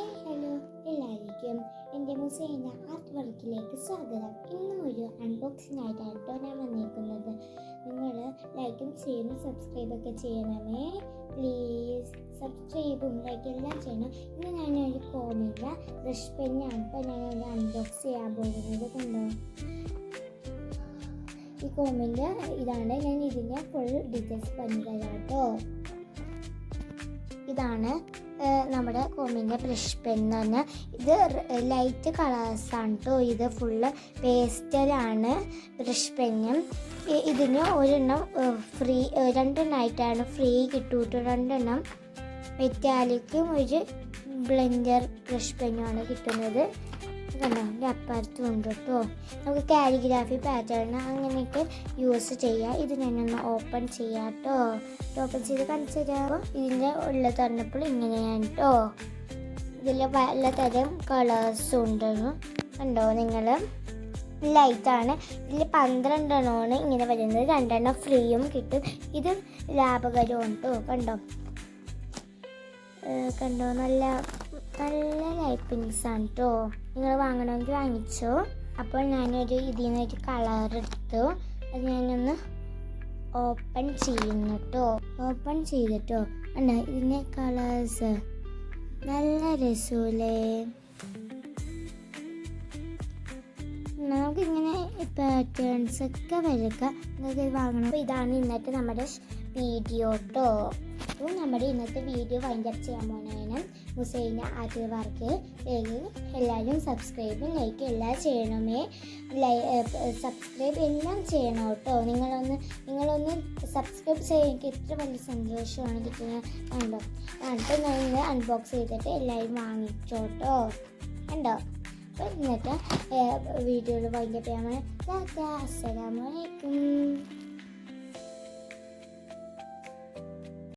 Hello എല്ലാവർക്കും എൻ്റെ Muzaina art വർക്കിലേക്ക് സ്വാഗതം. ഇന്നും ഒരു അൺബോക്സിംഗ് ആയിട്ടാണ് കേട്ടോ ഞാൻ വന്നിരിക്കുന്നത്. നിങ്ങൾ ലൈക്കും ഷെയറും സബ്സ്ക്രൈബൊക്കെ ചെയ്യണമേ പ്ലീസ്. സബ്സ്ക്രൈബും ലൈക്ക് എല്ലാം ചെയ്യണം. ഇന്ന് ഞാനൊരു കോമിൻ്റെ ബ്രഷ് പെന്നാണ് ഇപ്പോൾ ഞാനൊരു അൺബോക്സ് ചെയ്യാൻ പോകുന്നത്. കണ്ടോ, ഈ കോമിൻ്റെ ഇതാണ്. ഞാൻ ഇതിൻ്റെ ഫുൾ ഡീറ്റെയിൽസ് പറഞ്ഞു തരാം കേട്ടോ. ഇതാണ് നമ്മുടെ കോമിൻ്റെ ബ്രഷ് പെൻ എന്ന് പറഞ്ഞാൽ ഇത് ലൈറ്റ് കളേഴ്സാണ് കേട്ടോ. ഇത് ഫുള്ള് പേസ്റ്റലാണ് ബ്രഷ് പെന്നും. ഇതിന് ഒരെണ്ണം ഫ്രീ, രണ്ടെണ്ണമായിട്ടാണ് ഫ്രീ കിട്ടൂട്ടോ. രണ്ടെണ്ണം മെറ്റാലിക്കും ഒരു ബ്ലെൻഡർ ബ്രഷ് പെന്നുമാണ് കിട്ടുന്നത്. കണ്ടോ, എൻ്റെ അപ്പുറത്തും ഉണ്ട് കേട്ടോ. നമുക്ക് കാലിഗ്രാഫി പാറ്റേൺ അങ്ങനെയൊക്കെ യൂസ് ചെയ്യാം. ഇത് ഞാനൊന്ന് ഓപ്പൺ ചെയ്യാം കേട്ടോ. ഓപ്പൺ ചെയ്ത് കാണിച്ചു തരാമോ. ഇതിൻ്റെ ഉള്ള തുറന്നപ്പോൾ ഇങ്ങനെയാണ് കേട്ടോ. ഇതിൽ പലതരം കളേഴ്സും ഉണ്ട്. കണ്ടോ നിങ്ങൾ, ലൈറ്റാണ്. ഇതിൽ 12 എണ്ണമാണ് ഇങ്ങനെ വരുന്നത്. 2 എണ്ണം ഫ്രീയും കിട്ടും. ഇത് ലാഭകരവും കേട്ടോ. കണ്ടോ നല്ല ലൈപ്പിങ്സ് ആണ് കേട്ടോ. നിങ്ങൾ വാങ്ങണമെങ്കിൽ വാങ്ങിച്ചോ. അപ്പോൾ ഞാനൊരു ഇതിൽ നിന്നൊരു കളർ എടുത്തു. അത് ഞാനൊന്ന് ഓപ്പൺ ചെയ്യുന്നു കേട്ടോ. ഓപ്പൺ ചെയ്തിട്ടോ കണ്ടോ, ഇതിൻ്റെ കളേഴ്സ് നല്ല രസമല്ലേ. നമുക്കിങ്ങനെ പാറ്റേൺസ് ഒക്കെ വരയ്ക്കാം. നിങ്ങൾക്ക് വാങ്ങണം. അപ്പോൾ ഇതാണ് ഇന്നത്തെ നമ്മുടെ വീഡിയോ കേട്ടോ. അപ്പോൾ നമ്മുടെ ഇന്നത്തെ വീഡിയോ വൈൻഡപ്പ് ചെയ്യാൻ പോകുന്നതിന് മുസൈന ആർട്ട് വർക്ക് എല്ലാവരും സബ്സ്ക്രൈബും ലൈക്ക് എല്ലാം ചെയ്യണമേ. സബ്സ്ക്രൈബ് എല്ലാം ചെയ്യണം കേട്ടോ. നിങ്ങളൊന്ന് സബ്സ്ക്രൈബ് ചെയ്യാൻ എനിക്ക് എത്ര വലിയ സന്തോഷമാണ് കിട്ടുന്നത്. കണ്ടോ, എന്നിട്ട് ഞാൻ അൺബോക്സ് ചെയ്തിട്ട് എല്ലാവരും വാങ്ങിച്ചോട്ടോ. കണ്ടോ, അപ്പോൾ ഇന്നത്തെ വീഡിയോയിൽ വൈൻഡപ്പ് ചെയ്യാൻ. അസ്സലാമു അലൈക്കും.